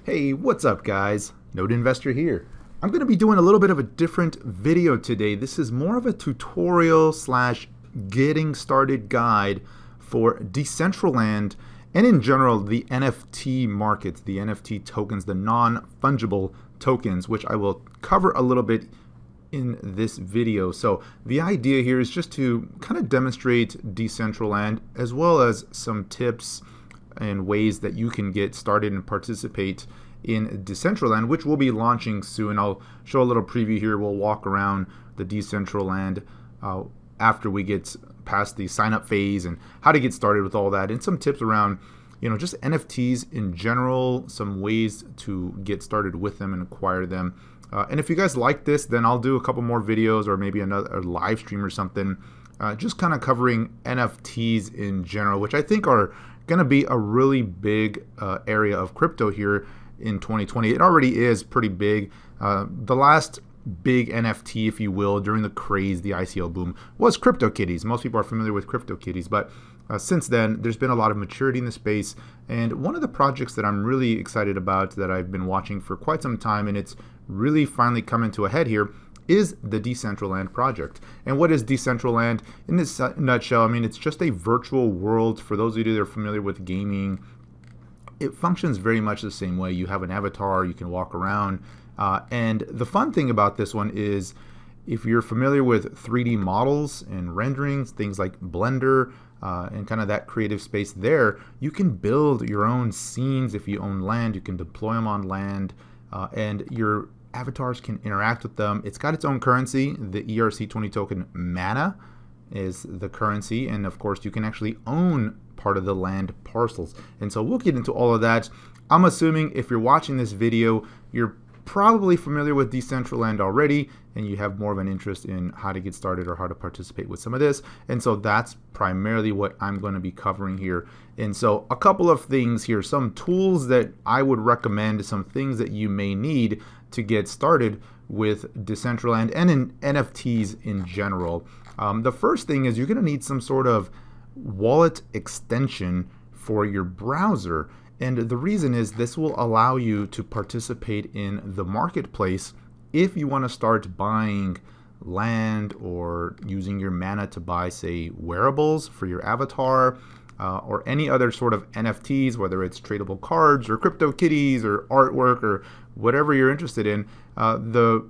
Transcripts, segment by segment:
Hey, what's up guys? Node Investor here. I'm going to be doing a little bit of a different video today. This is more of a tutorial slash getting started guide for Decentraland and in general the NFT markets, the NFT tokens, the non-fungible tokens, which I will cover a little bit in this video. So the idea here is just to kind of demonstrate Decentraland as well as some tips and ways that you can get started and participate in Decentraland, which will be launching soon. I'll show a little preview here. We'll walk around the Decentraland after we get past the sign up phase and how to get started with all that, and some tips around just NFTs in general, some ways to get started with them and acquire them. And if you guys like this, then I'll do a couple more videos or maybe another live stream or something, just kind of covering NFTs in general, which I think are going to be a really big area of crypto here in 2020. It already is pretty big. The last big NFT, if you will, during the craze, the ICO boom, was CryptoKitties. Most people are familiar with CryptoKitties, but since then, there's been a lot of maturity in the space. And one of the projects that I'm really excited about that I've been watching for quite some time, and it's really finally coming to a head here, is the Decentraland project. And what is Decentraland? In this nutshell, I mean, it's just a virtual world. For those of you that are familiar with gaming, it functions very much the same way. You have an avatar, you can walk around. And the fun thing about this one is, if you're familiar with 3D models and renderings, things like Blender, and kind of that creative space there, you can build your own scenes. If you own land, you can deploy them on land, and your avatars can interact with them. It's got its own currency. The ERC20 token Mana is the currency, and of course you can actually own part of the land parcels. And so we'll get into all of that. I'm assuming if you're watching this video, you're probably familiar with Decentraland already, and you have more of an interest in how to get started or how to participate with some of this. And so that's primarily what I'm going to be covering here. And so a couple of things here, some tools that I would recommend, some things that you may need to get started with Decentraland and in NFTs in general. The first thing is you're going to need some sort of wallet extension for your browser. And the reason is this will allow you to participate in the marketplace if you want to start buying land or using your Mana to buy, say, wearables for your avatar, or any other sort of NFTs, whether it's tradable cards or CryptoKitties or artwork or whatever you're interested in. The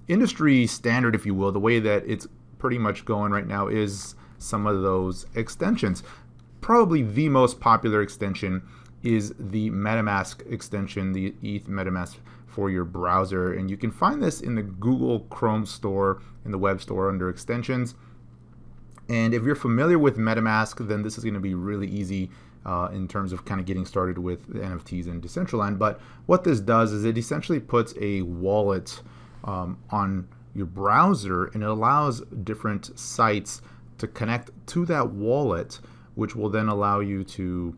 industry standard, if you will, the way that it's pretty much going right now is some of those extensions. Probably the most popular extension is the MetaMask extension, the ETH MetaMask for your browser. And you can find this in the Google Chrome store, in the web store under extensions. And if you're familiar with MetaMask, then this is going to be really easy in terms of kind of getting started with NFTs and Decentraland. But what this does is it essentially puts a wallet on your browser, and it allows different sites to connect to that wallet, which will then allow you to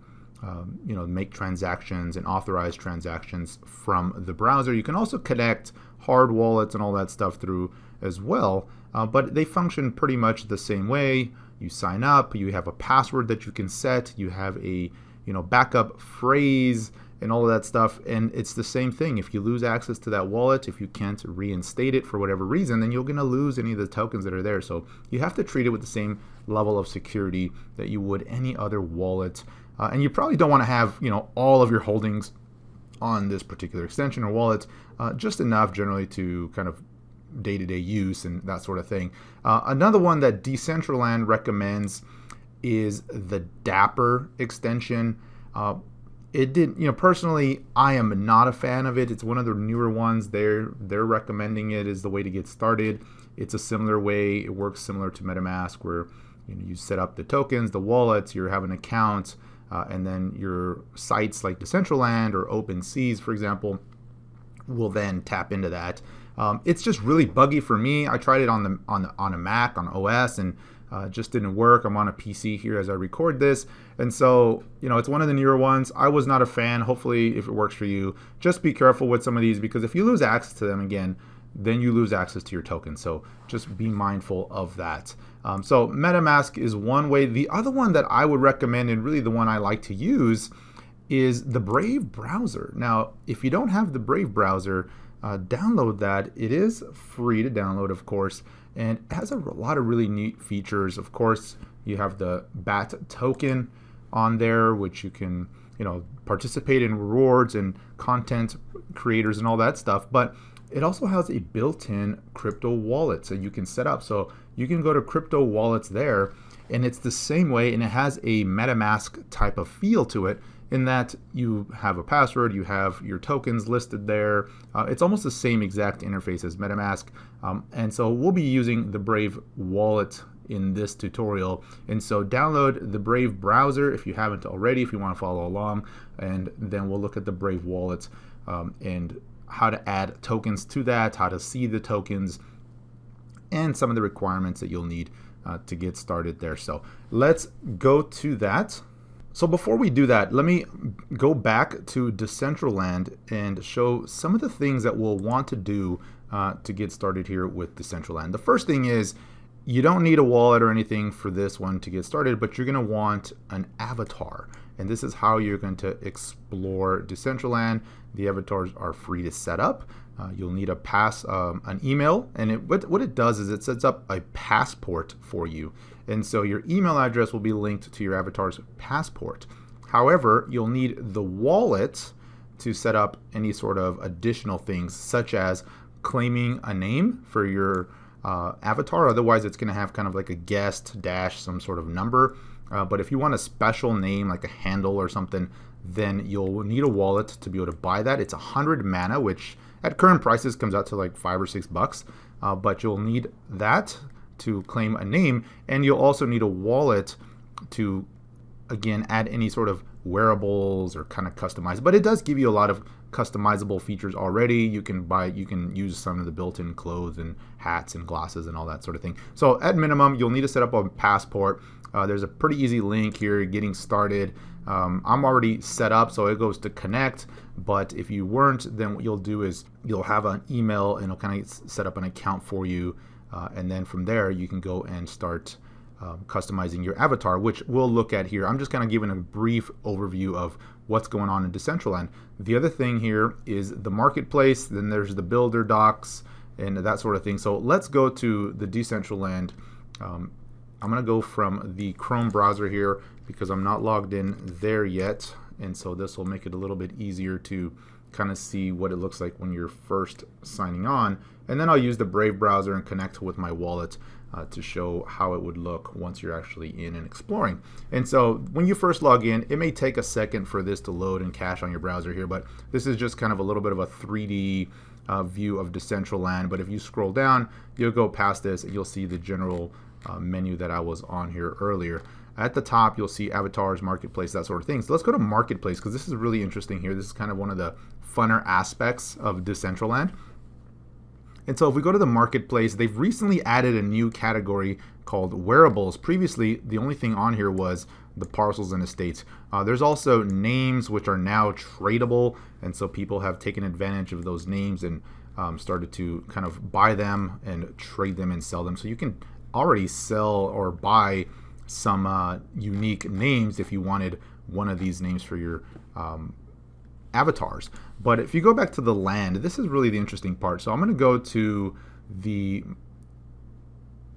make transactions and authorize transactions from the browser. You can also connect hard wallets and all that stuff through as well, but they function pretty much the same way. You sign up, you have a password that you can set, you have a backup phrase and all of that stuff, and it's the same thing. If you lose access to that wallet, if you can't reinstate it for whatever reason, then you're going to lose any of the tokens that are there. So you have to treat it with the same level of security that you would any other wallet. And you probably don't want to have all of your holdings on this particular extension or wallet, just enough generally to kind of day-to-day use and that sort of thing. Another one that Decentraland recommends is the Dapper extension. Personally, I am not a fan of it. It's one of the newer ones. They're recommending it as the way to get started. It's a similar way. It works similar to MetaMask, where you set up the tokens, the wallets, you have an account, and then your sites like Decentraland or OpenSeas, for example, will then tap into that. It's just really buggy for me. I tried it on a Mac, on OS, and it just didn't work. I'm on a PC here as I record this, and so it's one of the newer ones. I was not a fan. Hopefully, if it works for you, just be careful with some of these, because if you lose access to them again, then you lose access to your token. So just be mindful of that. So MetaMask is one way. The other one that I would recommend, and really the one I like to use, is the Brave browser. Now, if you don't have the Brave browser, download that. It is free to download, of course, and it has a lot of really neat features. Of course, you have the BAT token on there, which you can, participate in rewards and content creators and all that stuff. But it also has a built-in crypto wallet, so you can set up. So you can go to crypto wallets there, and it's the same way, and it has a MetaMask type of feel to it, in that you have a password, you have your tokens listed there. It's almost the same exact interface as MetaMask. And so we'll be using the Brave wallet in this tutorial. And so download the Brave browser if you haven't already, if you want to follow along. And then we'll look at the Brave wallet and how to add tokens to that, how to see the tokens, and some of the requirements that you'll need to get started there. So let's go to that. So before we do that, let me go back to Decentraland and show some of the things that we'll want to do to get started here with Decentraland. The first thing is, you don't need a wallet or anything for this one to get started, but you're going to want an avatar. And this is how you're going to explore Decentraland. The avatars are free to set up. You'll need an email, and what it does is it sets up a passport for you. And so your email address will be linked to your avatar's passport. However, you'll need the wallet to set up any sort of additional things, such as claiming a name for your avatar. Otherwise, it's going to have kind of like a guest dash some sort of number. But if you want a special name, like a handle or something, then you'll need a wallet to be able to buy that. It's 100 mana, which at current prices comes out to like $5 or $6. But you'll need that to claim a name, and you'll also need a wallet to, again, add any sort of wearables or kind of customize. But it does give you a lot of customizable features already. You can use some of the built-in clothes and hats and glasses and all that sort of thing. So at minimum, you'll need to set up a passport. There's a pretty easy link here, getting started. I'm already set up, so it goes to connect. But if you weren't, then what you'll do is you'll have an email, and it'll kind of set up an account for you. And then from there, you can go and start customizing your avatar, which we'll look at here. I'm just kind of giving a brief overview of what's going on in Decentraland. The other thing here is the marketplace. Then there's the builder docs and that sort of thing. So let's go to the Decentraland. I'm going to go from the Chrome browser here because I'm not logged in there yet. And so this will make it a little bit easier to kind of see what it looks like when you're first signing on. And then I'll use the Brave browser and connect with my wallet to show how it would look once you're actually in and exploring. And so when you first log in, it may take a second for this to load and cache on your browser here, but this is just kind of a little bit of a 3D view of Decentraland. But if you scroll down, you'll go past this and you'll see the general menu that I was on here earlier. At the top, you'll see avatars, marketplace, that sort of thing. So let's go to marketplace, because this is really interesting here. This is kind of one of the funner aspects of Decentraland. And so if we go to the marketplace, they've recently added a new category called Wearables. Previously, the only thing on here was the parcels and estates. There's also names, which are now tradable. And so people have taken advantage of those names and started to kind of buy them and trade them and sell them. So you can already sell or buy some unique names if you wanted one of these names for your avatars. But if you go back to the land, this is really the interesting part. So I'm going to go to the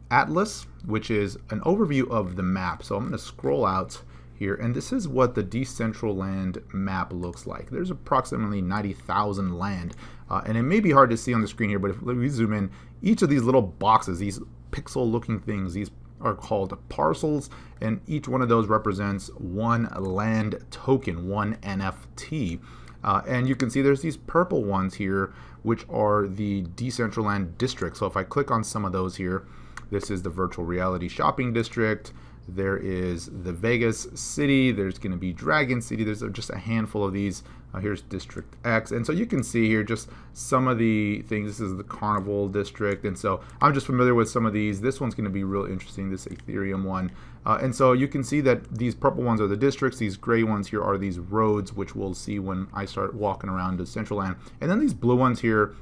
atlas, which is an overview of the map. So I'm going to scroll out here, and this is what the Decentraland map looks like. There's approximately 90,000 land, and it may be hard to see on the screen here, but if we zoom in, each of these little boxes, these pixel looking things, these are called parcels, and each one of those represents one land token, one NFT. And you can see there's these purple ones here, which are the Decentraland district. So if I click on some of those here, this is the virtual reality shopping district. There is the Vegas City. There's going to be Dragon City. There's just a handful of these. Here's District X. And so you can see here just some of the things. This is the Carnival District. And so I'm just familiar with some of these. This one's going to be real interesting, this Ethereum one. And so you can see that these purple ones are the districts. These gray ones here are these roads, which we'll see when I start walking around Decentraland. And then these blue ones here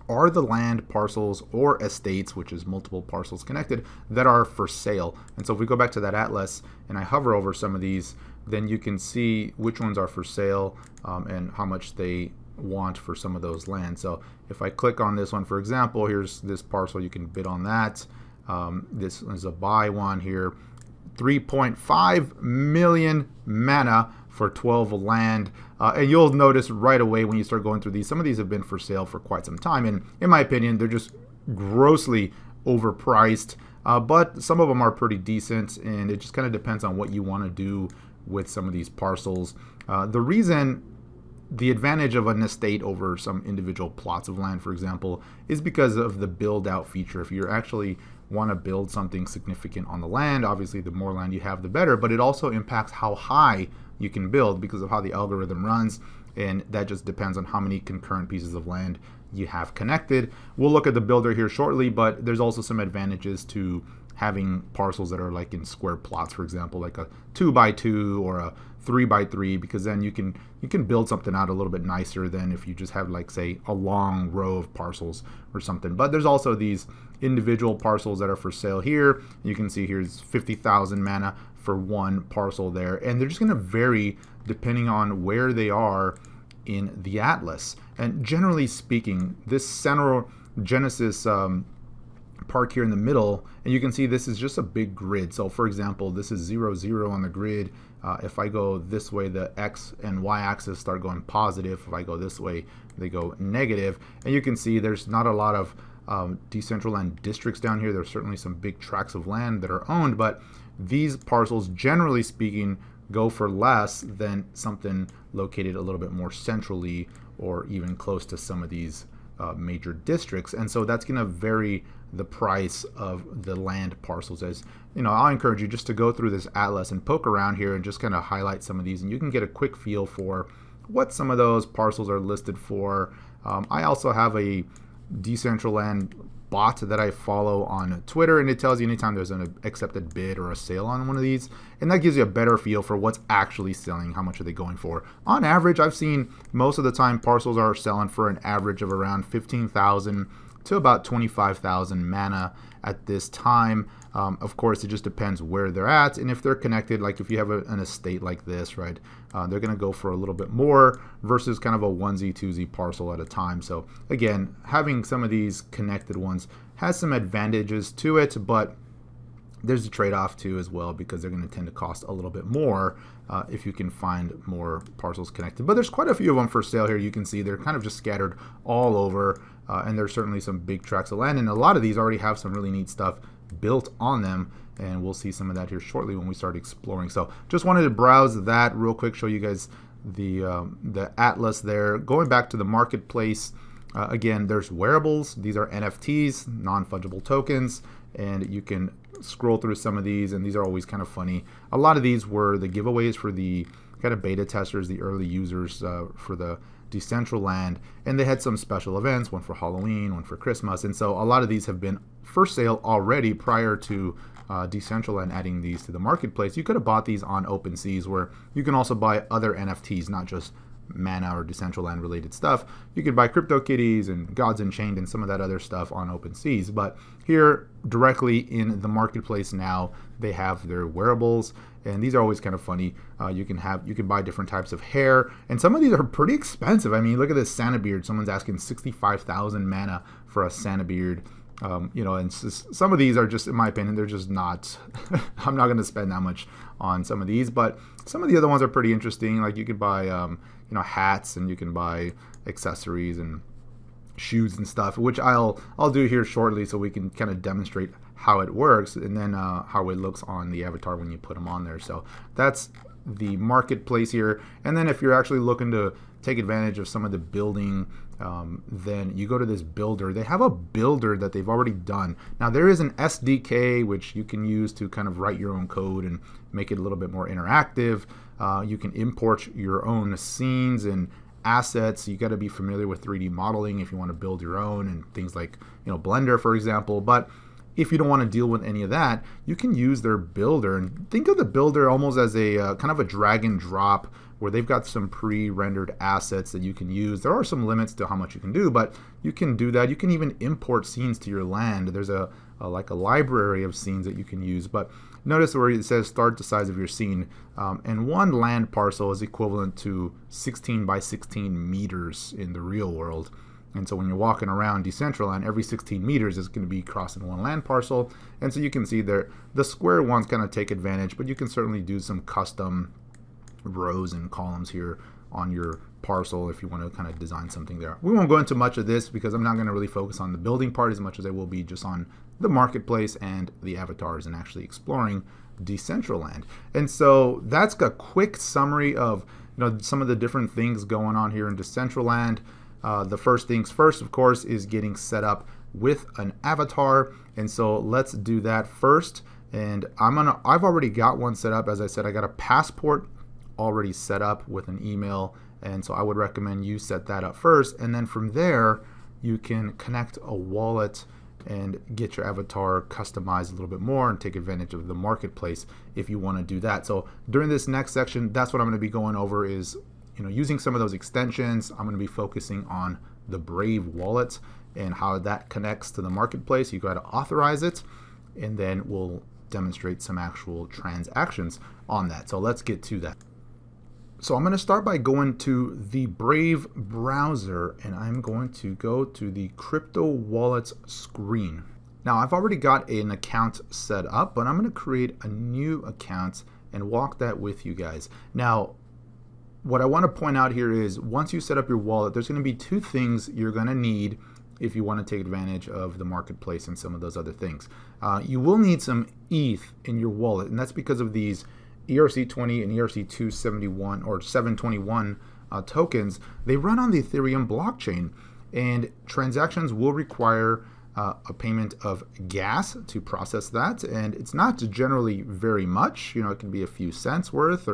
are the land parcels or estates, which is multiple parcels connected, that are for sale. And so if we go back to that atlas and I hover over some of these, then you can see which ones are for sale and how much they want for some of those lands. So if I click on this one, for example, here's this parcel, you can bid on that. This is a buy one here, 3.5 million mana for 12 land. And you'll notice right away when you start going through these, some of these have been for sale for quite some time, and in my opinion they're just grossly overpriced, but some of them are pretty decent, and it just kind of depends on what you want to do with some of these parcels. The advantage of an estate over some individual plots of land, for example, is because of the build out feature. If you actually want to build something significant on the land, obviously the more land you have, the better, but it also impacts how high you can build because of how the algorithm runs, and that just depends on how many concurrent pieces of land you have connected. We'll look at the builder here shortly, but there's also some advantages to having parcels that are like in square plots, for example, like a 2x2 or a 3x3, because then you can build something out a little bit nicer than if you just have, like, say, a long row of parcels or something. But there's also these individual parcels that are for sale here. You can see here's 50,000 mana for one parcel there, and they're just going to vary depending on where they are in the atlas. And generally speaking, this central Genesis park here in the middle, and you can see this is just a big grid. So for example, this is 0, 0 on the grid. If I go this way, the X and Y axis start going positive. If I go this way, they go negative. And you can see there's not a lot of Decentraland districts down here. There's certainly some big tracts of land that are owned, but these parcels, generally speaking, go for less than something located a little bit more centrally or even close to some of these major districts. And so that's going to vary the price of the land parcels. As you know, I'll encourage you just to go through this atlas and poke around here and just kind of highlight some of these, and you can get a quick feel for what some of those parcels are listed for. I also have a Decentraland bot that I follow on Twitter, and it tells you anytime there's an accepted bid or a sale on one of these, and that gives you a better feel for what's actually selling, how much are they going for. On average, I've seen most of the time parcels are selling for an average of around 15,000 to about 25,000 mana at this time. Of course, it just depends where they're at, and if they're connected, like if you have an estate like this, right, they're going to go for a little bit more versus kind of a 1Z, 2Z parcel at a time. So again, having some of these connected ones has some advantages to it, but there's a trade-off too as well, because they're going to tend to cost a little bit more if you can find more parcels connected. But there's quite a few of them for sale here. You can see they're kind of just scattered all over, and there's certainly some big tracts of land, and a lot of these already have some really neat stuff built on them, and we'll see some of that here shortly when we start exploring. So just wanted to browse that real quick, show you guys the atlas there. Going back to the marketplace, again, there's Wearables. These are NFTs, non-fungible tokens, and you can scroll through some of these, and these are always kind of funny. A lot of these were the giveaways for the kind of beta testers, the early users for the Decentraland, and they had some special events, one for Halloween, one for Christmas, and so a lot of these have been for sale already prior to Decentraland adding these to the marketplace. You could have bought these on OpenSeas, where you can also buy other NFTs, not just Mana or Decentraland related stuff. You could buy CryptoKitties and Gods Unchained and some of that other stuff on OpenSeas, but here directly in the marketplace now they have their Wearables, and these are always kind of funny. You can buy different types of hair, and some of these are pretty expensive. I mean, look at this Santa beard. Someone's asking 65,000 mana for a Santa beard. You know, and some of these are just, in my opinion, they're just not, I'm not going to spend that much on some of these, but some of the other ones are pretty interesting. Like you could buy, you know, hats, and you can buy accessories and shoes and stuff, which I'll do here shortly so we can kind of demonstrate how it works, and then how it looks on the avatar when you put them on there. So that's the marketplace here. And then if you're actually looking to take advantage of some of the building, then you go to this builder. They have a builder that they've already done. Now there is an SDK which you can use to kind of write your own code and make it a little bit more interactive. You can import your own scenes and assets. You got to be familiar with 3D modeling if you want to build your own, and things like, you know, Blender, for example. But if you don't want to deal with any of that, you can use their builder, and think of the builder almost as a kind of a drag and drop, where they've got some pre-rendered assets that you can use. There are some limits to how much you can do, but you can do that. You can even import scenes to your land. There's a like a library of scenes that you can use. But notice where it says start the size of your scene, and one land parcel is equivalent to 16 by 16 meters in the real world. And so when you're walking around Decentraland, every 16 meters is going to be crossing one land parcel. And so you can see there, the square ones kind of take advantage, but you can certainly do some custom rows and columns here on your parcel if you want to kind of design something there. We won't go into much of this because I'm not going to really focus on the building part as much as I will be just on the marketplace and the avatars and actually exploring Decentraland. And so that's a quick summary of some of the different things going on here in Decentraland. The first things first, of course, is getting set up with an avatar. And so let's do that first. And I've already got one set up. As I said, I got a passport already set up with an email. And so I would recommend you set that up first. And then from there, you can connect a wallet and get your avatar customized a little bit more and take advantage of the marketplace if you want to do that. So during this next section, that's what I'm going to be going over is using some of those extensions. I'm going to be focusing on the Brave wallet and how that connects to the marketplace. You got to authorize it, and then we'll demonstrate some actual transactions on that. So let's get to that. So I'm going to start by going to the Brave browser, and I'm going to go to the crypto wallets screen. Now I've already got an account set up, but I'm going to create a new account and walk that with you guys. Now, what I want to point out here is once you set up your wallet, there's going to be two things you're going to need if you want to take advantage of the marketplace and some of those other things. You will need some ETH in your wallet, and that's because of these ERC20 and ERC271 or 721 tokens. They run on the Ethereum blockchain, and transactions will require a payment of gas to process that, and it's not generally very much. It can be a few cents worth,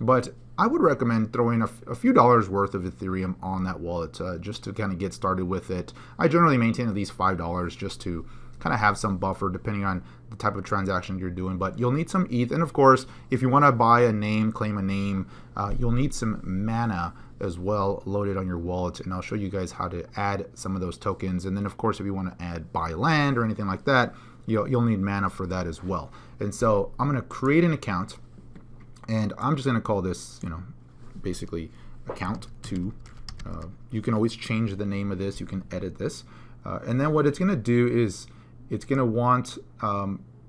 but I would recommend throwing a few dollars worth of Ethereum on that wallet just to kind of get started with it. I generally maintain at least $5 just to kind of have some buffer depending on the type of transaction you're doing. But you'll need some ETH, and of course, if you want to buy a name, claim a name, you'll need some mana as well loaded on your wallet, and I'll show you guys how to add some of those tokens. And then of course, if you want to add buy land or anything like that, you'll need mana for that as well. And so I'm going to create an account, and I'm just going to call this, basically account 2. You can always change the name of this. You can edit this. And then what it's going to do is it's going to want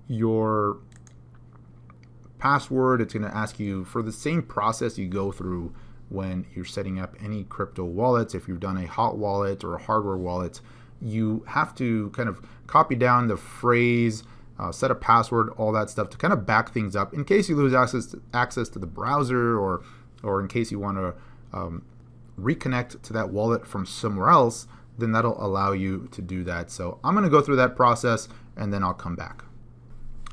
your password. It's going to ask you for the same process you go through when you're setting up any crypto wallets. If you've done a hot wallet or a hardware wallet, you have to kind of copy down the phrase, set a password, all that stuff to kind of back things up in case you lose access to the browser, or in case you want to reconnect to that wallet from somewhere else, then that'll allow you to do that. So I'm going to go through that process and then I'll come back.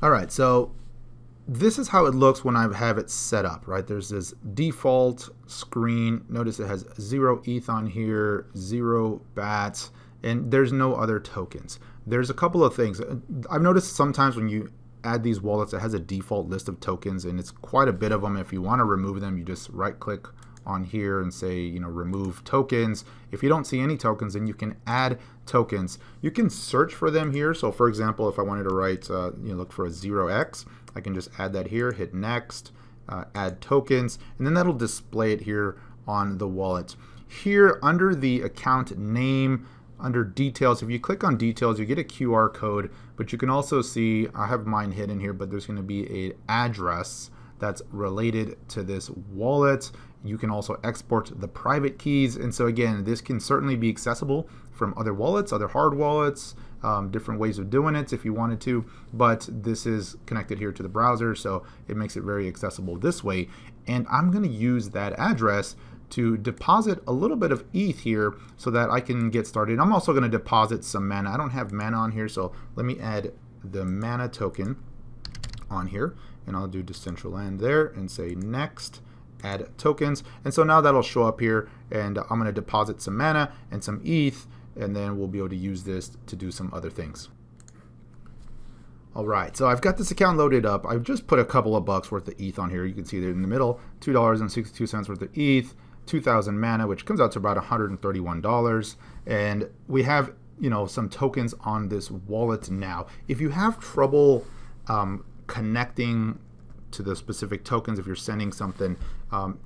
All right, so this is how it looks when I have it set up, right? There's this default screen. Notice it has 0 ETH on here, 0 BAT, and there's no other tokens. There's a couple of things. I've noticed sometimes when you add these wallets, it has a default list of tokens, and it's quite a bit of them. If you want to remove them, you just right click on here and say, remove tokens. If you don't see any tokens, then you can add tokens. You can search for them here. So for example, if I wanted to write, look for a 0x, I can just add that here, hit next, add tokens, and then that'll display it here on the wallet. Here under the account name, under details, if you click on details, you get a QR code, but you can also see, I have mine hidden here, but there's going to be an address that's related to this wallet. You can also export the private keys. And so again, this can certainly be accessible from other wallets, other hard wallets, different ways of doing it if you wanted to, but this is connected here to the browser, so it makes it very accessible this way. And I'm going to use that address to deposit a little bit of ETH here so that I can get started. I'm also going to deposit some mana. I don't have mana on here, so let me add the mana token on here, and I'll do Decentraland there and say next, add tokens. And so now that'll show up here, and I'm going to deposit some mana and some ETH, and then we'll be able to use this to do some other things. All right, so I've got this account loaded up. I've just put a couple of bucks worth of ETH on here. You can see there in the middle, $2.62 worth of ETH, 2,000 mana, which comes out to about $131. And we have some tokens on this wallet now. If you have trouble connecting to the specific tokens, if you're sending something,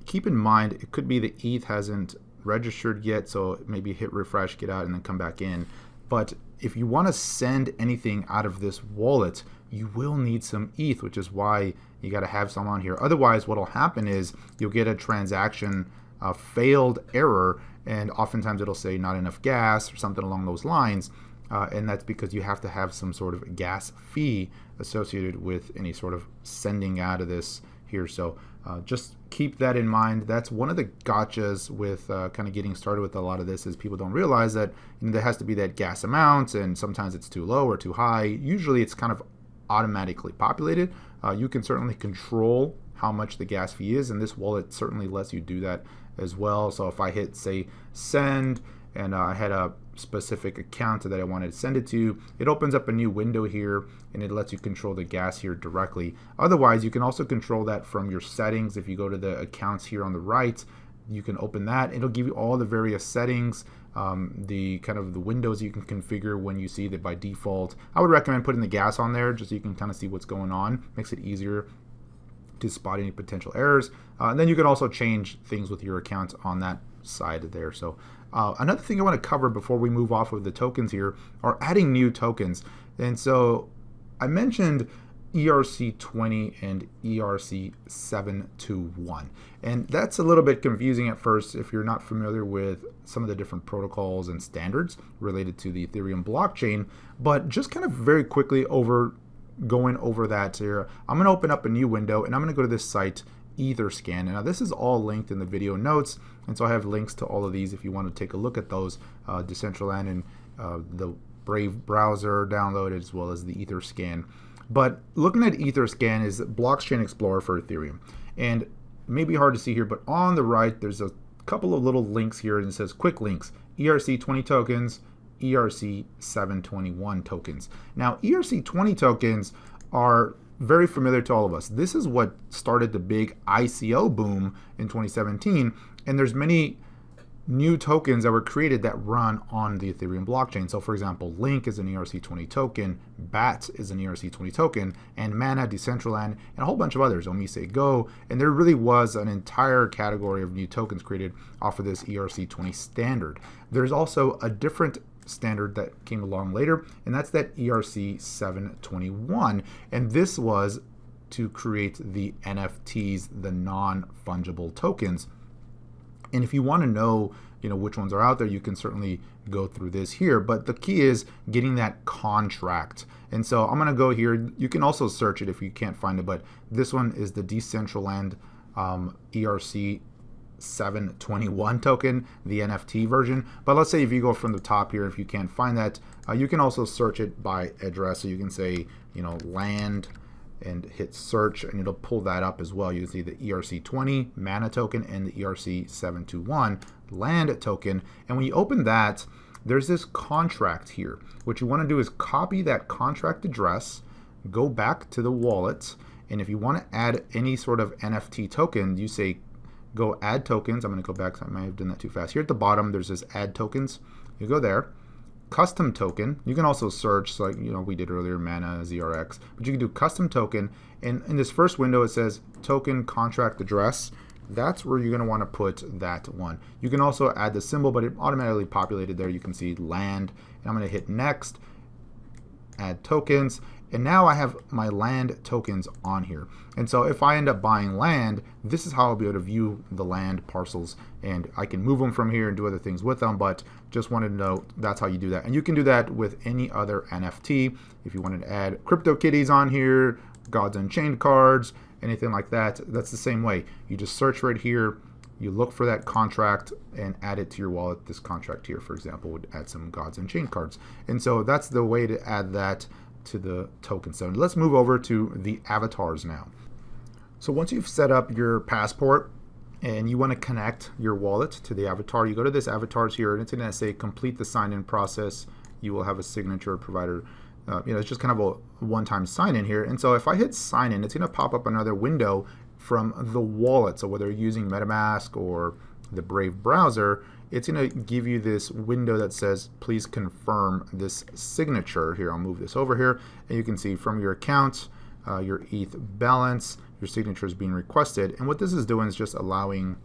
keep in mind it could be the ETH hasn't registered yet, so maybe hit refresh, get out, and then come back in. But if you want to send anything out of this wallet, you will need some ETH, which is why you got to have some on here. Otherwise, what will happen is you'll get a transaction failed error, and oftentimes it'll say not enough gas or something along those lines. And that's because you have to have some sort of gas fee associated with any sort of sending out of this here. So just keep that in mind. That's one of the gotchas with kind of getting started with a lot of this, is people don't realize that there has to be that gas amount, and sometimes it's too low or too high. Usually it's kind of automatically populated. You can certainly control how much the gas fee is, and this wallet certainly lets you do that as well. So if I hit, say, send, and I had a specific account that I wanted to send it to, it opens up a new window here, and it lets you control the gas here directly. Otherwise, you can also control that from your settings. If you go to the accounts here on the right, you can open that. It'll give you all the various settings, the kind of the windows you can configure when you see that by default. I would recommend putting the gas on there just so you can kind of see what's going on. Makes it easier to spot any potential errors. And then you can also change things with your account on that side there. So another thing I want to cover before we move off of the tokens here are adding new tokens. And so I mentioned ERC20 and ERC721. And that's a little bit confusing at first if you're not familiar with some of the different protocols and standards related to the Ethereum blockchain. But just kind of very quickly going over that here, I'm going to open up a new window, and I'm going to go to this site, Etherscan. Now this is all linked in the video notes, and so I have links to all of these if you want to take a look at those. Decentraland and the Brave browser download, as well as the Etherscan. But looking at Etherscan is Blockchain Explorer for Ethereum, and it may be hard to see here, but on the right there's a couple of little links here, and it says quick links, ERC20 tokens, ERC721 tokens. Now ERC20 tokens are very familiar to all of us. This is what started the big ICO boom in 2017, and there's many new tokens that were created that run on the Ethereum blockchain. So for example, Link is an ERC20 token, BAT is an ERC20 token, and Mana, Decentraland, and a whole bunch of others, Omise Go, and there really was an entire category of new tokens created off of this ERC20 standard. There's also a different standard that came along later, and that's that ERC721, and this was to create the NFTs, the non-fungible tokens. And if you want to know, which ones are out there, you can certainly go through this here, but the key is getting that contract. And so I'm going to go here. You can also search it if you can't find it, but this one is the Decentraland ERC721 token, the NFT version. But let's say if you go from the top here, if you can't find that, you can also search it by address. So you can say, land, and hit search, and it'll pull that up as well. You can see the ERC20 Mana token and the ERC721 land token. And when you open that, there's this contract here. What you want to do is copy that contract address, go back to the wallet, and if you want to add any sort of NFT token, you say go add tokens. I'm going to go back, I might have done that too fast. Here at the bottom, there's this add tokens. You go there. Custom token. You can also search, like we did earlier, Mana, ZRX, but you can do custom token, and in this first window it says token contract address. That's where you're going to want to put that one. You can also add the symbol, but it automatically populated there. You can see land, and I'm going to hit next, add tokens, and now I have my land tokens on here. And so if I end up buying land, this is how I'll be able to view the land parcels, and I can move them from here and do other things with them, but just wanted to know that's how you do that. And you can do that with any other NFT. If you wanted to add CryptoKitties on here, Gods Unchained cards, anything like that, that's the same way. You just search right here, you look for that contract and add it to your wallet. This contract here, for example, would add some Gods Unchained cards. And so that's the way to add that to the token. So let's move over to the avatars now. So once you've set up your passport and you want to connect your wallet to the avatar, you go to this avatars here, and it's going to say complete the sign-in process. You will have a signature provider. It's just kind of a one-time sign-in here. And so if I hit sign-in, it's going to pop up another window from the wallet. So whether you're using MetaMask or the Brave browser, it's going to give you this window that says, please confirm this signature. Here, I'll move this over here, and you can see from your account, your ETH balance, your signature is being requested. And what this is doing is just allowing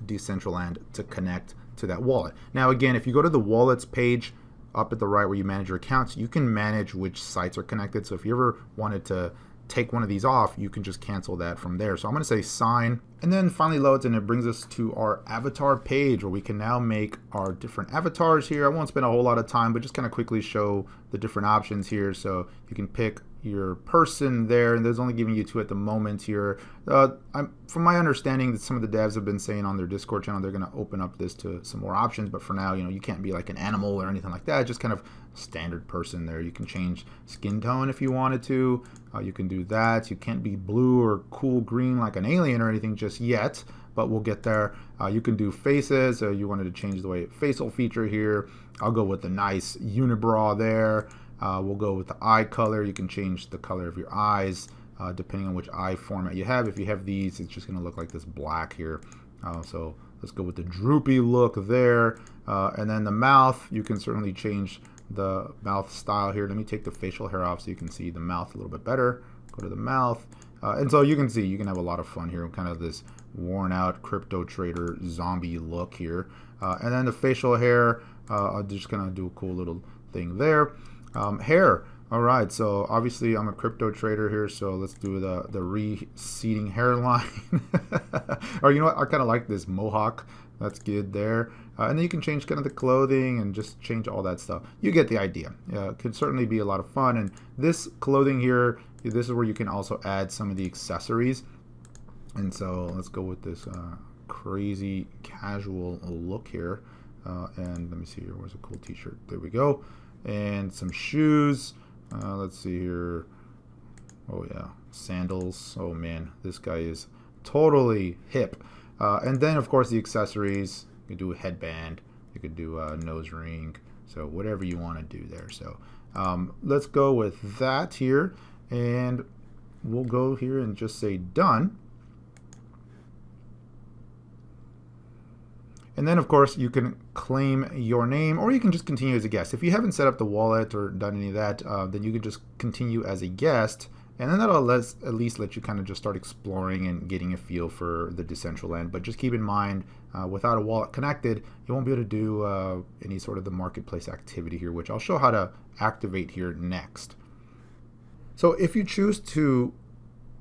Decentraland to connect to that wallet. Now, again, if you go to the wallets page up at the right where you manage your accounts, you can manage which sites are connected. So if you ever wanted to take one of these off, you can just cancel that from there. So I'm going to say sign, and then finally loads, and it brings us to our avatar page where we can now make our different avatars here. I won't spend a whole lot of time, but just kind of quickly show the different options here. So you can pick your person there, and there's only giving you 2 at the moment here. From my understanding, that some of the devs have been saying on their Discord channel they're going to open up this to some more options, but for now, you can't be like an animal or anything like that. Just kind of standard person there. You can change skin tone if you wanted to. You can do that. You can't be blue or cool green like an alien or anything just yet, but we'll get there. You can do faces. You wanted to change the way facial feature here. I'll go with the nice unibrow there. We'll go with the eye color. You can change the color of your eyes depending on which eye format you have. If you have these, it's just going to look like this black here. So let's go with the droopy look there. And then the mouth, you can certainly change the mouth style here. Let me take the facial hair off so you can see the mouth a little bit better. Go to the mouth. And so you can see you can have a lot of fun here. Kind of this worn out crypto trader zombie look here. And then the facial hair, I'm just going to do a cool little thing there. Hair. All right, so obviously I'm a crypto trader here, so let's do the receding hairline. Or you know what, I kind of like this mohawk. That's good there. And then you can change kind of the clothing and just change all that stuff. You get the idea. It could certainly be a lot of fun. And this clothing here, this is where you can also add some of the accessories. And so let's go with this crazy casual look here. And let me see here, where's a cool t-shirt? There we go. And some shoes. Let's see here. Oh yeah, sandals. Oh man, this guy is totally hip. And then of course the accessories. You could do a headband. You could do a nose ring. So whatever you want to do there. So let's go with that here, and we'll go here and just say done. And then, of course, you can claim your name, or you can just continue as a guest. If you haven't set up the wallet or done any of that, then you can just continue as a guest, and then that'll at least let you kind of just start exploring and getting a feel for the Decentraland. But just keep in mind, without a wallet connected, you won't be able to do any sort of the marketplace activity here, which I'll show how to activate here next. So if you choose to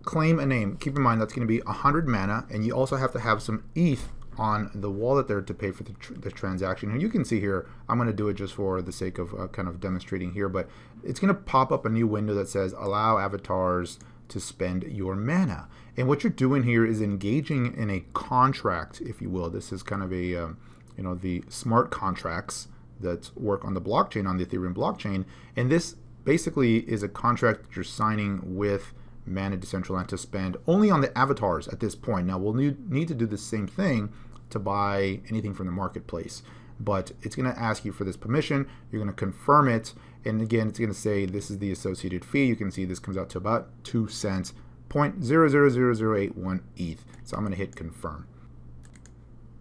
claim a name, keep in mind that's going to be 100 mana, and you also have to have some ETH on the wallet there to pay for the transaction. And you can see here, I'm going to do it just for the sake of kind of demonstrating here, but it's going to pop up a new window that says allow avatars to spend your mana. And what you're doing here is engaging in a contract, if you will. This is kind of a the smart contracts that work on the blockchain, on the Ethereum blockchain. And this basically is a contract that you're signing with Mana Decentraland to spend only on the avatars at this point. Now we'll need to do the same thing to buy anything from the marketplace, but it's going to ask you for this permission. You're going to confirm it, and again it's going to say this is the associated fee. You can see this comes out to about 2 cents, 0.000081 ETH. So I'm going to hit confirm.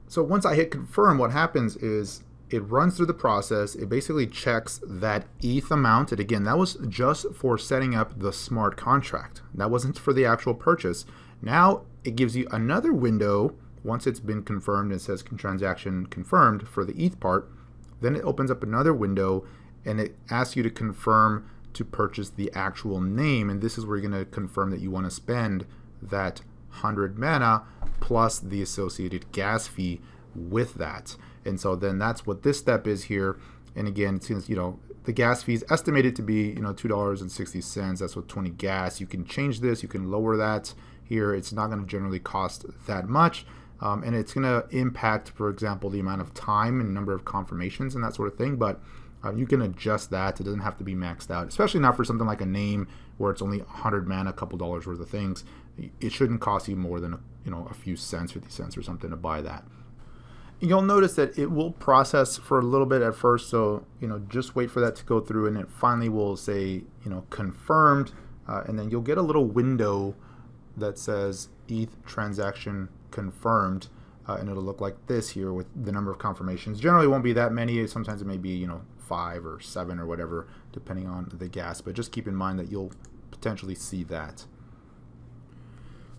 So once I hit confirm, what happens is it runs through the process. It basically checks that ETH amount. And again, that was just for setting up the smart contract. That wasn't for the actual purchase. Now it gives you another window. Once it's been confirmed, it says transaction confirmed for the ETH part. Then it opens up another window and it asks you to confirm to purchase the actual name. And this is where you're going to confirm that you want to spend that 100 mana plus the associated gas fee with that. And so then that's what this step is here. And again, since the gas fee is estimated to be $2.60. That's with 20 gas. You can change this. You can lower that here. It's not going to generally cost that much. And it's going to impact, for example, the amount of time and number of confirmations and that sort of thing. But you can adjust that. It doesn't have to be maxed out, especially not for something like a name where it's only 100 mana, a couple dollars worth of things. It shouldn't cost you more than a few cents, 50 cents or something to buy that. You'll notice that it will process for a little bit at first, so just wait for that to go through, and it finally will say confirmed, and then you'll get a little window that says ETH transaction confirmed. and it'll look like this here with the number of confirmations. Generally, it won't be that many. Sometimes it may be 5 or 7 or whatever, depending on the gas. But just keep in mind that you'll potentially see that.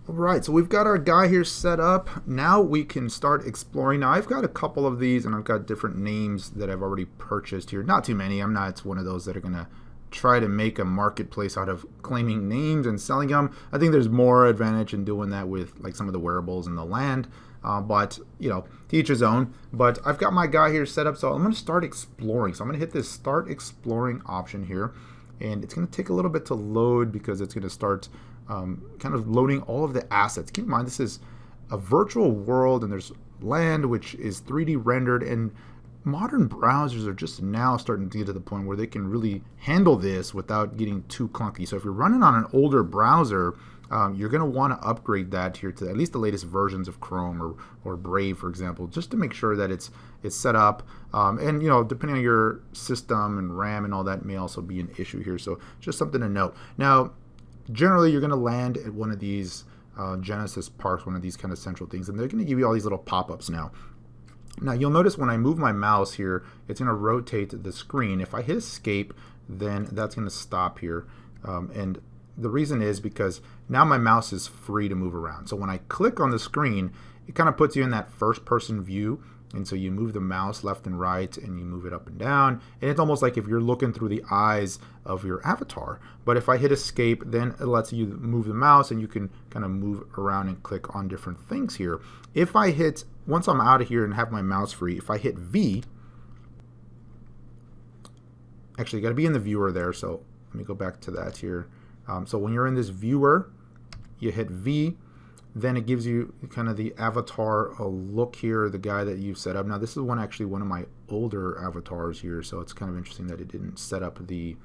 All right, so we've got our guy here set up. Now we can start exploring. Now I've got a couple of these, and I've got different names that I've already purchased here. Not too many. I'm not one of those that are going to try to make a marketplace out of claiming names and selling them. I think there's more advantage in doing that with like some of the wearables and the land. But to each his own. But I've got my guy here set up, so I'm going to start exploring. So I'm going to hit this Start Exploring option here, and it's going to take a little bit to load because it's going to start kind of loading all of the assets. Keep in mind, this is a virtual world, and there's land which is 3D rendered, and modern browsers are just now starting to get to the point where they can really handle this without getting too clunky. So if you're running on an older browser, you're going to want to upgrade that here to at least the latest versions of Chrome or Brave, for example, just to make sure that it's set up. And depending on your system and RAM and all that may also be an issue here. So just something to note. Now, generally, you're going to land at one of these Genesis parks, one of these kind of central things, and they're going to give you all these little pop-ups now. Now, you'll notice when I move my mouse here, it's going to rotate the screen. If I hit escape, then that's going to stop here. And the reason is because now my mouse is free to move around. So when I click on the screen, it kind of puts you in that first-person view. And so you move the mouse left and right, and you move it up and down. And it's almost like if you're looking through the eyes of your avatar. But if I hit escape, then it lets you move the mouse, and you can kind of move around and click on different things here. If I hit, once I'm out of here and have my mouse free, if I hit V, actually you got to be in the viewer there. So let me go back to that here. So when you're in this viewer, you hit V. Then it gives you kind of the avatar look here, the guy that you've set up. Now this is actually one of my older avatars here, so it's kind of interesting that it didn't set up the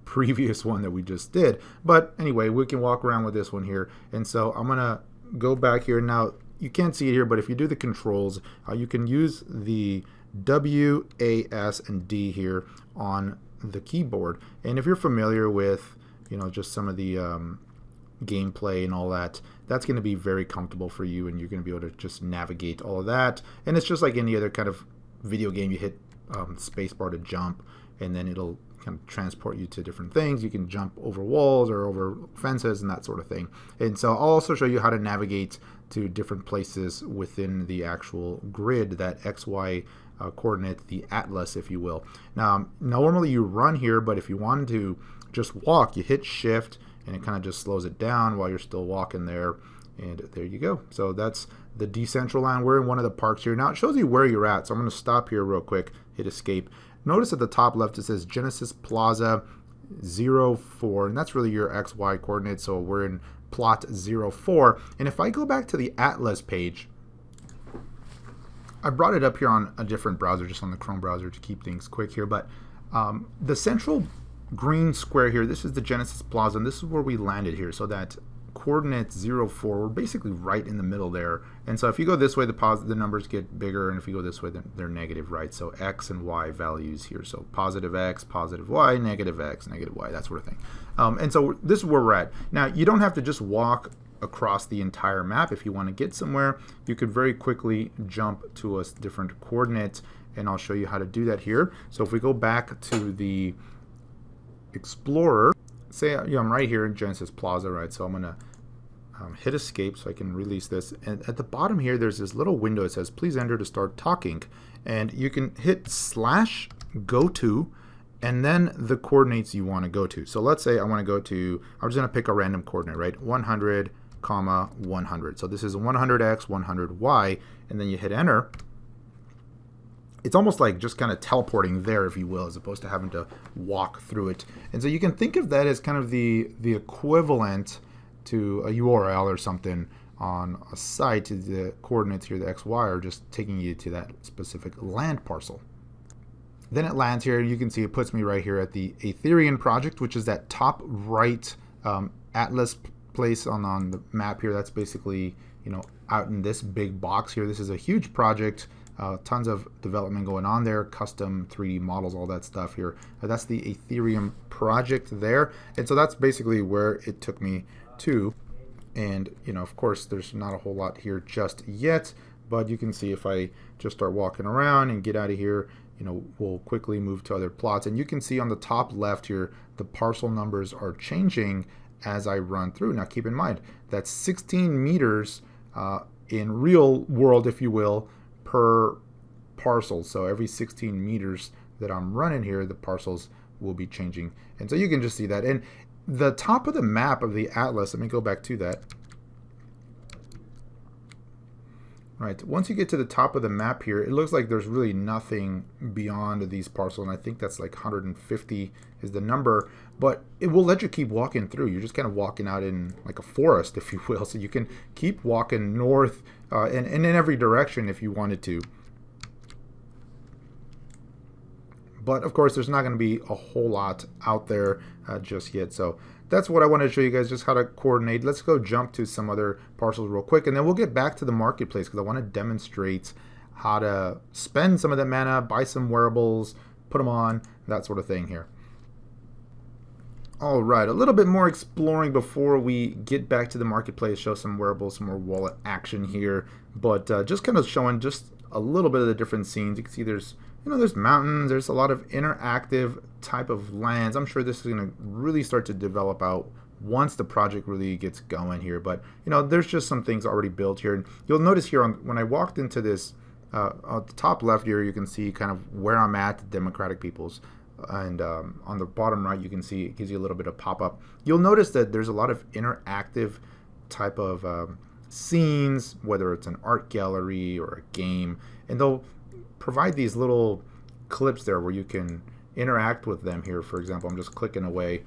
previous one that we just did. But anyway, we can walk around with this one here. And so I'm gonna go back here. Now you can't see it here, but if you do the controls, you can use the W, A, S, and D here on the keyboard. And if you're familiar with just some of the gameplay and all that, that's going to be very comfortable for you, and you're going to be able to just navigate all of that. And it's just like any other kind of video game. You hit spacebar to jump, and then it'll kind of transport you to different things. You can jump over walls or over fences and that sort of thing. And so I'll also show you how to navigate to different places within the actual grid, that XY coordinate, the atlas, if you will. Now, normally you run here, but if you wanted to just walk, you hit shift, and it kind of just slows it down while you're still walking there. And there you go. So that's the Decentraland. We're in one of the parks here. Now it shows you where you're at. So I'm going to stop here real quick, hit escape. Notice at the top left it says Genesis Plaza 04, and that's really your XY coordinates. So we're in plot 04. And if I go back to the Atlas page, I brought it up here on a different browser, just on the Chrome browser to keep things quick here. But the central green square here, this is the Genesis Plaza, and this is where we landed here. So that coordinate 04, we're basically right in the middle there. And so if you go this way, the numbers get bigger, and if you go this way, then they're negative, right? So X and Y values here. So positive X, positive Y, negative X, negative Y, that sort of thing. And so this is where we're at. Now, you don't have to just walk across the entire map. If you want to get somewhere, you could very quickly jump to a different coordinate, and I'll show you how to do that here. So if we go back to the Explorer, say I'm right here in Genesis Plaza, right? So I'm gonna hit escape so I can release this, and at the bottom here there's this little window. It says please enter to start talking, and you can hit /go to and then the coordinates you want to go to. So let's say I want to go to, I'm just going to pick a random coordinate, right? 100, 100. So this is 100x, 100y, and then you hit enter. It's almost like just kind of teleporting there, if you will, as opposed to having to walk through it. And so you can think of that as kind of the equivalent to a URL or something on a site. The coordinates here, the XY, are just taking you to that specific land parcel. Then it lands here. You can see it puts me right here at the Ethereum project, which is that top right atlas place on the map here. That's basically, out in this big box here. This is a huge project. Tons of development going on there, custom 3D models, all that stuff here. That's the Ethereum project there. And so that's basically where it took me to. And, of course, there's not a whole lot here just yet, but you can see if I just start walking around and get out of here, we'll quickly move to other plots. And you can see on the top left here, the parcel numbers are changing as I run through. Now keep in mind, that's 16 meters in real world, if you will, per parcel. So every 16 meters that I'm running here, the parcels will be changing. And so you can just see that. And the top of the map of the atlas, let me go back to that. Right, once you get to the top of the map here, it looks like there's really nothing beyond these parcels, and I think that's like 150 is the number, but it will let you keep walking through. You're just kind of walking out in like a forest, if you will, so you can keep walking north and in every direction if you wanted to. But of course, there's not going to be a whole lot out there just yet. So that's what I wanted to show you guys, just how to coordinate. Let's go jump to some other parcels real quick, and then we'll get back to the marketplace because I want to demonstrate how to spend some of that mana, buy some wearables, put them on, that sort of thing here. All right, a little bit more exploring before we get back to the marketplace, show some wearables, some more wallet action here, but just kind of showing just a little bit of the different scenes. You can see there's there's mountains, there's a lot of interactive type of lands. I'm sure this is going to really start to develop out once the project really gets going here. But there's just some things already built here. And you'll notice here when I walked into this, at the top left here, you can see kind of where I'm at, the Democratic Peoples. And on the bottom right, you can see it gives you a little bit of pop-up. You'll notice that there's a lot of interactive type of scenes, whether it's an art gallery or a game, and they'll provide these little clips there where you can interact with them here. For example, I'm just clicking away.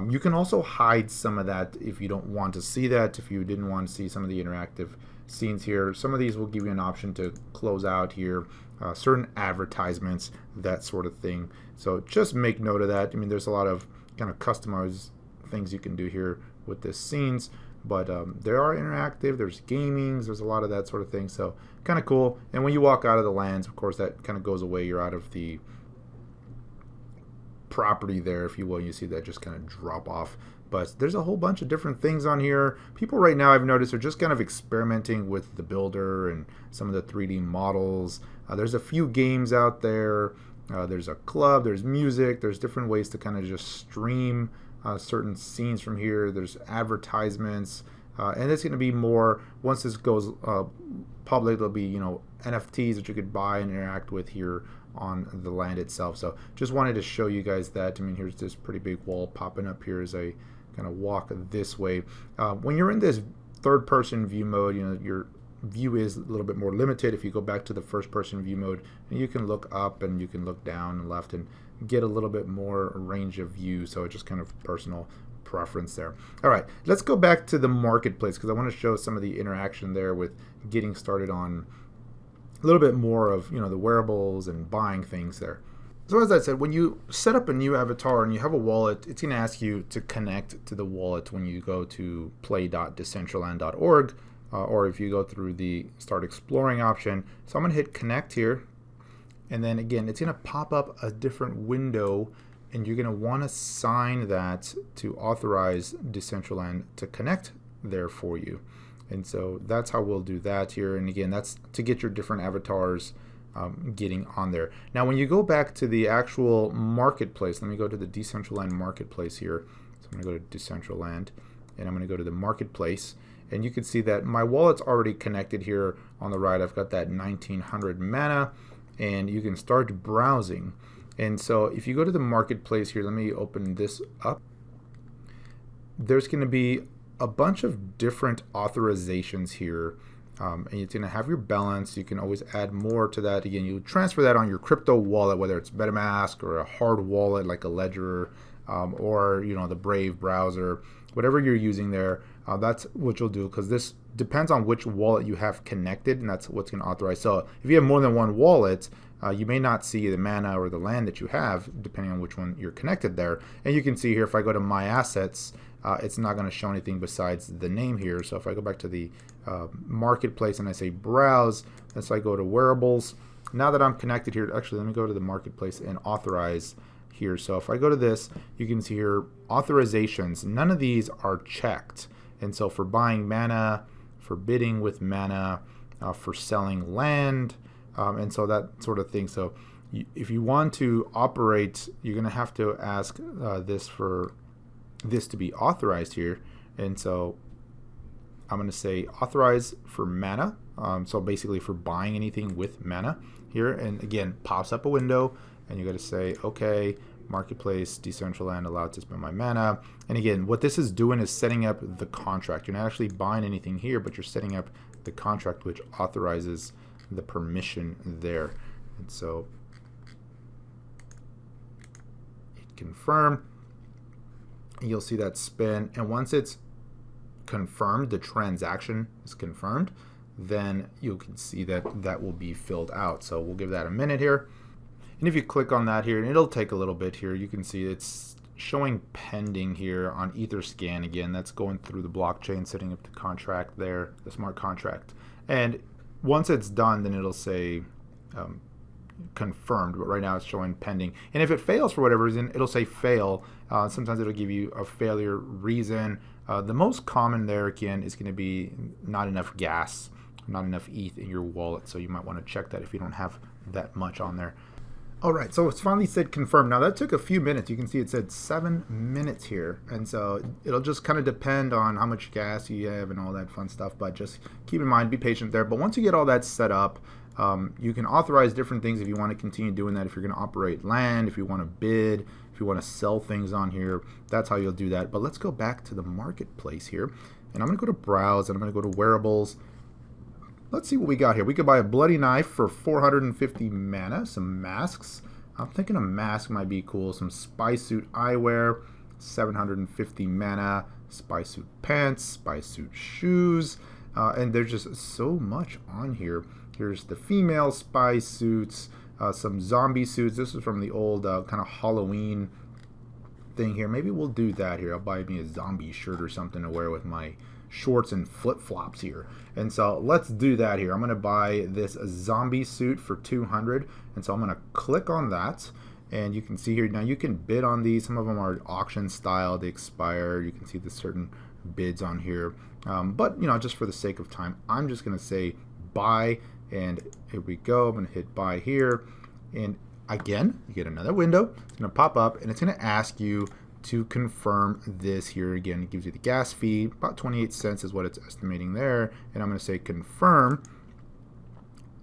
You can also hide some of that if you don't want to see that, if you didn't want to see some of the interactive scenes here. Some of these will give you an option to close out here, certain advertisements, that sort of thing. So just make note of that. I mean, there's a lot of kind of customized things you can do here with the scenes, but there are interactive, there's gamings, there's a lot of that sort of thing, so kind of cool. And when you walk out of the lands, of course, that kind of goes away. You're out of the property there, if you will. You see that just kind of drop off. But there's a whole bunch of different things on here. People right now, I've noticed, are just kind of experimenting with the builder and some of the 3D models. There's a few games out there. There's a club, there's music, there's different ways to kind of just stream certain scenes from here. There's advertisements, and it's going to be more, once this goes public, there'll be NFTs that you could buy and interact with here on the land itself. So just wanted to show you guys that. I mean, here's this pretty big wall popping up here as I kind of walk this way. When you're in this third person view mode, your view is a little bit more limited. If you go back to the first person view mode, and you can look up and you can look down and left and get a little bit more range of view. So it's just kind of personal preference there. All right, let's go back to the marketplace because I want to show some of the interaction there with getting started on a little bit more of the wearables and buying things there. So as I said, when you set up a new avatar and you have a wallet, it's going to ask you to connect to the wallet when you go to play.decentraland.org, or if you go through the Start Exploring option. So I'm going to hit Connect here. And then again, it's going to pop up a different window, and you're going to want to sign that to authorize Decentraland to connect there for you. And so that's how we'll do that here. And again, that's to get your different avatars getting on there. Now, when you go back to the actual marketplace, let me go to the Decentraland marketplace here. So I'm going to go to Decentraland, and I'm going to go to the marketplace. And you can see that my wallet's already connected here on the right. I've got that 1900 mana. And you can start browsing. And so if you go to the marketplace here, let me open this up. There's going to be a bunch of different authorizations here. And it's going to have your balance. You can always add more to that. Again, you transfer that on your crypto wallet, whether it's MetaMask or a hard wallet like a Ledger, or the Brave browser, whatever you're using there. That's what you'll do, because this depends on which wallet you have connected, and that's what's going to authorize. So if you have more than one wallet, you may not see the mana or the land that you have, depending on which one you're connected there. And you can see here, if I go to My Assets, it's not going to show anything besides the name here. So if I go back to the marketplace and I say Browse, and so I go to Wearables, now that I'm connected here, actually let me go to the marketplace and authorize here. So if I go to this, you can see here authorizations. None of these are checked. And so for buying mana, for bidding with mana, for selling land, and so that sort of thing. So if you want to operate, you're going to have to ask this for this to be authorized here. And so I'm going to say authorize for mana. So basically for buying anything with mana here. And again, pops up a window and you got to say, okay, marketplace, Decentraland, allowed to spend my mana. And again, what this is doing is setting up the contract. You're not actually buying anything here, but you're setting up the contract which authorizes the permission there. And so hit confirm. You'll see that spin, and once it's confirmed, the transaction is confirmed, then you can see that that will be filled out. So we'll give that a minute here. And if you click on that here, and it'll take a little bit here, you can see it's showing pending here on Etherscan. Again, that's going through the blockchain, setting up the contract there, the smart contract. And once it's done, then it'll say confirmed, but right now it's showing pending. And if it fails for whatever reason, it'll say fail. Sometimes it'll give you a failure reason. The most common there, again, is going to be not enough gas, not enough ETH in your wallet. So you might want to check that if you don't have that much on there. All right, so it's finally said confirm. Now that took a few minutes. You can see it said 7 minutes here. And so it'll just kind of depend on how much gas you have and all that fun stuff. But just keep in mind, be patient there. But once you get all that set up, you can authorize different things if you want to continue doing that. If you're going to operate land, if you want to bid, if you want to sell things on here, that's how you'll do that. But let's go back to the marketplace here. And I'm going to go to browse and I'm going to go to wearables. Let's see what we got here. We could buy a bloody knife for 450 mana, some masks. I'm thinking a mask might be cool. Some spy suit eyewear, 750 mana, spy suit pants, spy suit shoes, and there's just so much on here. Here's the female spy suits, some zombie suits. This is from the old kind of Halloween thing here. Maybe we'll do that here. I'll buy me a zombie shirt or something to wear with my shorts and flip-flops here. And so let's do that here. I'm going to buy this zombie suit for 200, and so I'm going to click on that, and you can see here now you can bid on these. Some of them are auction style, they expire. You can see the certain bids on here, but you know, just for the sake of time, I'm just going to say buy, and here we go. I'm going to hit buy here, and again you get another window. It's going to pop up and it's going to ask you to confirm this here. Again, it gives you the gas fee, about 28 cents is what it's estimating there, and I'm going to say confirm,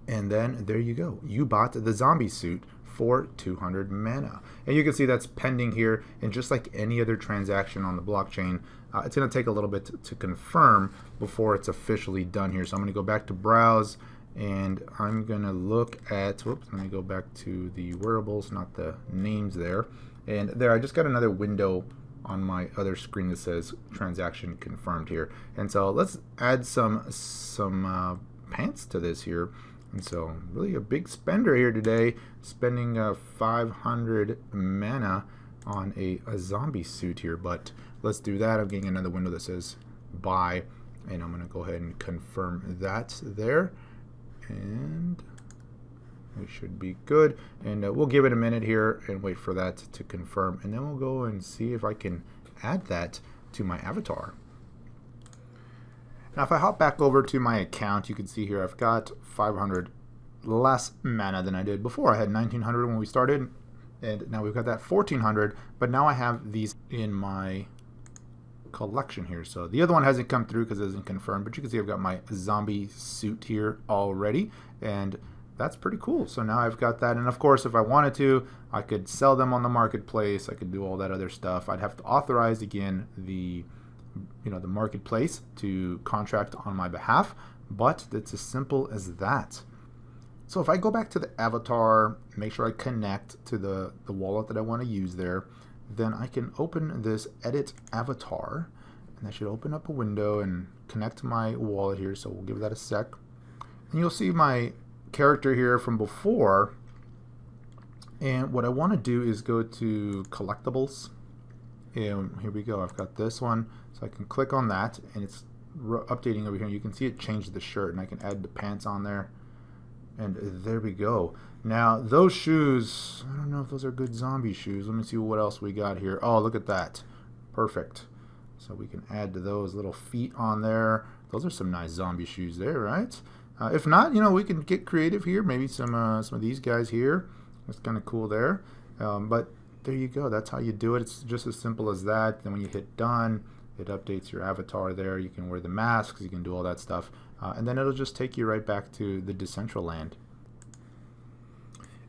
and then there you go. You bought the zombie suit for 200 mana, and you can see that's pending here. And just like any other transaction on the blockchain, it's going to take a little bit to confirm before it's officially done here. So I'm going to go back to browse, and I'm going to look at, whoops, let me go back to the wearables, not the names there. And there, I just got another window on my other screen that says transaction confirmed here. And so let's add some pants to this here. And so really a big spender here today, spending 500 mana on a zombie suit here. But let's do that. I'm getting another window that says buy, and I'm going to go ahead and confirm that there. And we should be good, and we'll give it a minute here and wait for that to confirm, and then we'll go and see if I can add that to my avatar. Now if I hop back over to my account, you can see here I've got 500 less mana than I did before. I had 1900 when we started, and now we've got that 1400, but now I have these in my collection here. So the other one hasn't come through because it isn't confirmed, but you can see I've got my zombie suit here already, and that's pretty cool. So now I've got that, and of course if I wanted to, I could sell them on the marketplace. I could do all that other stuff. I'd have to authorize again the the marketplace to contract on my behalf, but it's as simple as that. So if I go back to the avatar, make sure I connect to the wallet that I want to use there, then I can open this edit avatar, and that should open up a window and connect to my wallet here. So we'll give that a sec, and you'll see my character here from before. And what I want to do is go to collectibles, and here we go. I've got this one, so I can click on that, and it's updating over here. You can see it changed the shirt, and I can add the pants on there, and there we go. Now those shoes, I don't know if those are good zombie shoes. Let me see what else we got here. Oh, look at that, perfect. So we can add to those little feet on there. Those are some nice zombie shoes there, right? If not, we can get creative here. Maybe some of these guys here. That's kind of cool there. But there you go. That's how you do it. It's just as simple as that. Then when you hit done, it updates your avatar there. You can wear the masks. You can do all that stuff. And then it'll just take you right back to the Decentraland.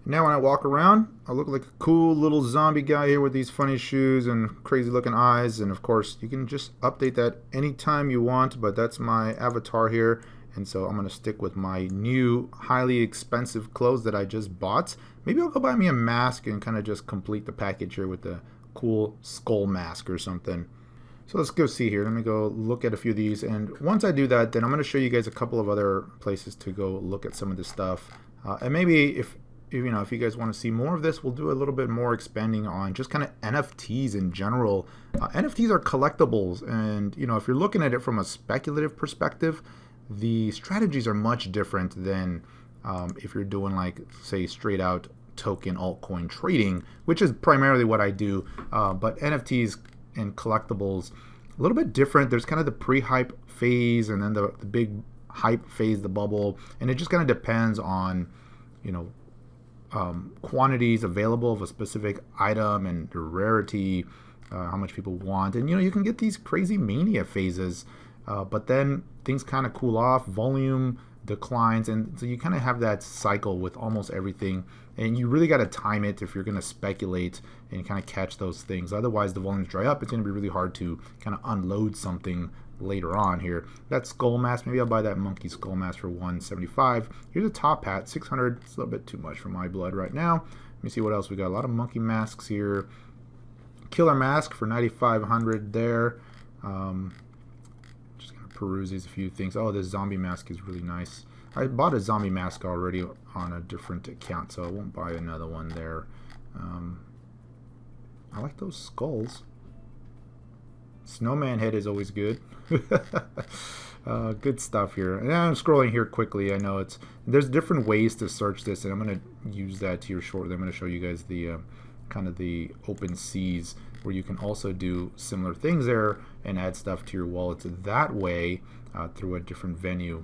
Now when I walk around, I look like a cool little zombie guy here with these funny shoes and crazy looking eyes. And of course, you can just update that anytime you want, but that's my avatar here. And so I'm going to stick with my new highly expensive clothes that I just bought. Maybe I'll go buy me a mask and kind of just complete the package here with the cool skull mask or something. So let's go see here. Let me go look at a few of these. And once I do that, then I'm going to show you guys a couple of other places to go look at some of this stuff. And maybe if you guys want to see more of this, we'll do a little bit more expanding on just kind of NFTs in general. NFTs are collectibles. And, if you're looking at it from a speculative perspective, the strategies are much different than if you're doing like, say, straight out token altcoin trading, which is primarily what I do. But NFTs and collectibles, a little bit different. There's kind of the pre-hype phase and then the big hype phase, the bubble. And it just kind of depends on, quantities available of a specific item and the rarity, how much people want. And, you can get these crazy mania phases. But then things kind of cool off, volume declines, and so you kind of have that cycle with almost everything. And you really got to time it if you're going to speculate and kind of catch those things. Otherwise, the volumes dry up. It's going to be really hard to kind of unload something later on here. That skull mask, maybe I'll buy that monkey skull mask for $175. Here's a top hat, $600. It's a little bit too much for my blood right now. Let me see what else we got. A lot of monkey masks here. Killer mask for $9,500 there. Peruse these a few things. Oh, this zombie mask is really nice. I bought a zombie mask already on a different account, so I won't buy another one there. I like those skulls. Snowman head is always good. Good stuff here. And I'm scrolling here quickly. I know there's different ways to search this, and I'm going to use that here shortly. I'm going to show you guys the kind of the open seas, where you can also do similar things there and add stuff to your wallets that way through a different venue.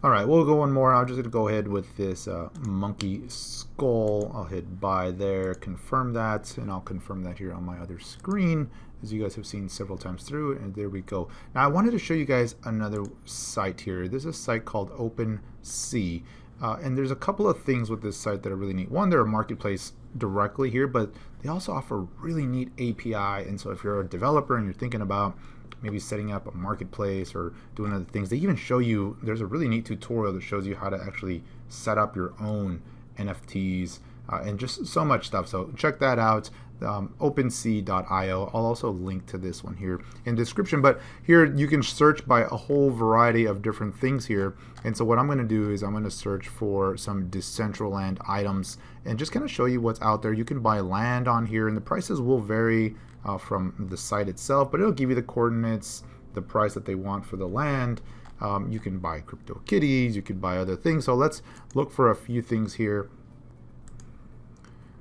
All right, we'll go one more. I'm just going to go ahead with this monkey skull. I'll hit buy there, confirm that, and I'll confirm that here on my other screen, as you guys have seen several times through, and there we go. Now, I wanted to show you guys another site here. There's a site called OpenSea. And there's a couple of things with this site that are really neat. One, they're a marketplace directly here, but they also offer a really neat API. And so if you're a developer and you're thinking about maybe setting up a marketplace or doing other things, they even show you, there's a really neat tutorial that shows you how to actually set up your own NFTs and just so much stuff. So check that out. OpenSea.io. I'll also link to this one here in the description, but here you can search by a whole variety of different things here. And so what I'm going to do is I'm going to search for some Decentraland items and just kind of show you what's out there. You can buy land on here, and the prices will vary from the site itself, but it'll give you the coordinates, the price that they want for the land. You can buy crypto kitties, you could buy other things. So let's look for a few things here.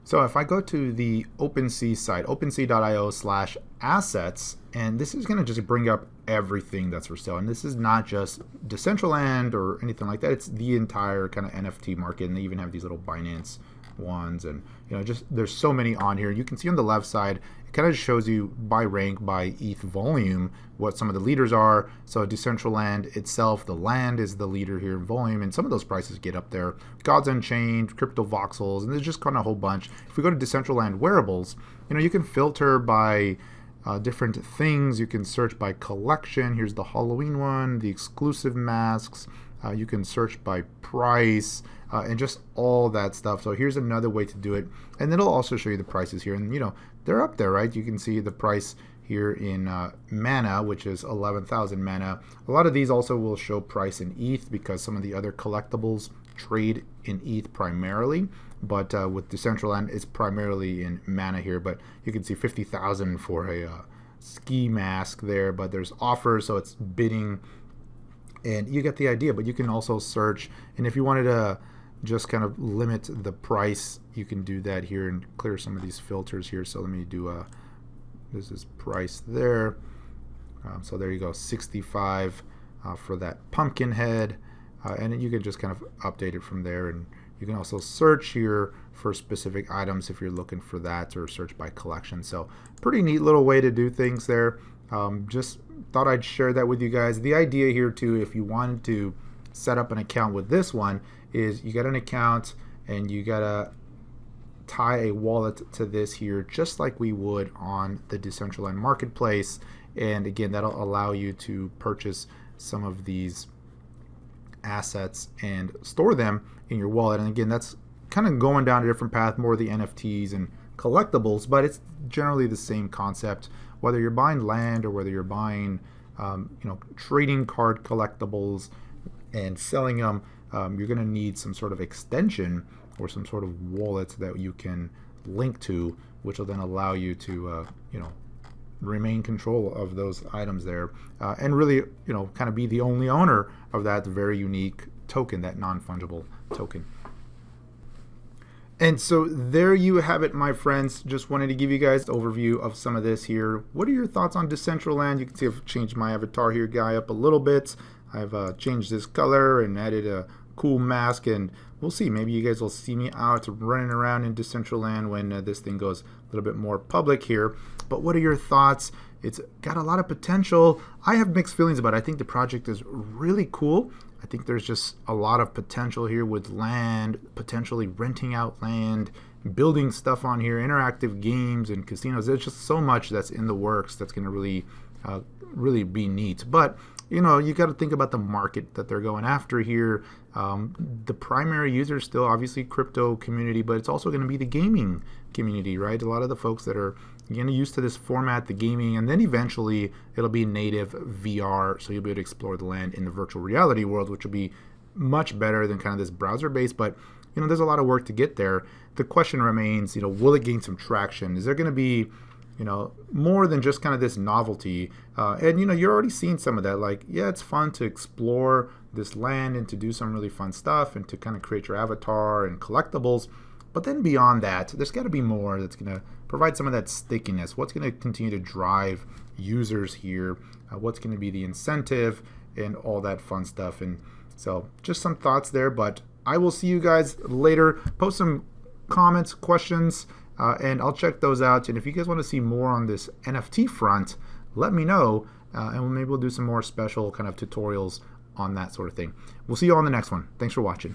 So if I go to the OpenSea site, OpenSea.io/assets, and this is going to just bring up everything that's for sale. And this is not just Decentraland or anything like that. It's the entire kind of NFT market, and they even have these little Binance ones, and just there's so many on here. You can see on the left side, it kind of shows you by rank, by ETH volume, what some of the leaders are. So Decentraland itself, the land is the leader here in volume, and some of those prices get up there. Gods Unchained, Crypto Voxels, and there's just kind of a whole bunch. If we go to Decentraland Wearables, you can filter by different things. You can search by collection. Here's the Halloween one, the exclusive masks. You can search by price and just all that stuff. So here's another way to do it. And it'll also show you the prices here. And, they're up there, right? You can see the price here in mana, which is 11,000 mana. A lot of these also will show price in ETH because some of the other collectibles trade in ETH primarily. But with Decentraland, it's primarily in mana here. But you can see 50,000 for a ski mask there. But there's offers, so it's bidding. And you get the idea, but you can also search. And if you wanted to just kind of limit the price, you can do that here and clear some of these filters here. So let me do this is price there. So there you go, 65 for that pumpkin head, and you can just kind of update it from there. And you can also search here for specific items if you're looking for that, or search by collection. So pretty neat little way to do things there. Just thought I'd share that with you guys. The idea here too, if you wanted to set up an account with this one, is you got an account and you gotta tie a wallet to this here, just like we would on the Decentraland marketplace. And again, that'll allow you to purchase some of these assets and store them in your wallet. And again, that's kind of going down a different path, more the NFTs and collectibles, but it's generally the same concept. Whether you're buying land or whether you're buying trading card collectibles and selling them, you're going to need some sort of extension or some sort of wallet that you can link to, which will then allow you to remain control of those items there, and really kind of be the only owner of that very unique token, that non-fungible token. And so there you have it, my friends. Just wanted to give you guys an overview of some of this here. What are your thoughts on Decentraland? You can see I've changed my avatar here guy up a little bit. I've changed this color and added a cool mask, and we'll see. Maybe you guys will see me out running around in Decentraland when this thing goes a little bit more public here. But what are your thoughts? It's got a lot of potential. I have mixed feelings about it. I think the project is really cool. I think there's just a lot of potential here with land, potentially renting out land, building stuff on here, interactive games and casinos. There's just so much that's in the works that's going to really be neat. But you got to think about the market that they're going after here. The primary user is still obviously crypto community, but it's also going to be the gaming community, right? A lot of the folks that are getting used to this format, the gaming, and then eventually it'll be native VR, so you'll be able to explore the land in the virtual reality world, which will be much better than kind of this browser base. But there's a lot of work to get there. The question remains, will it gain some traction? Is there going to be more than just kind of this novelty? And you're already seeing some of that. Like, yeah, it's fun to explore this land and to do some really fun stuff and to kind of create your avatar and collectibles. But then beyond that, there's got to be more that's going to provide some of that stickiness. What's going to continue to drive users here? What's going to be the incentive and all that fun stuff? And so just some thoughts there, but I will see you guys later. Post some comments, questions, and I'll check those out. And if you guys want to see more on this NFT front, let me know, and maybe we'll do some more special kind of tutorials on that sort of thing. We'll see you on the next one. Thanks for watching.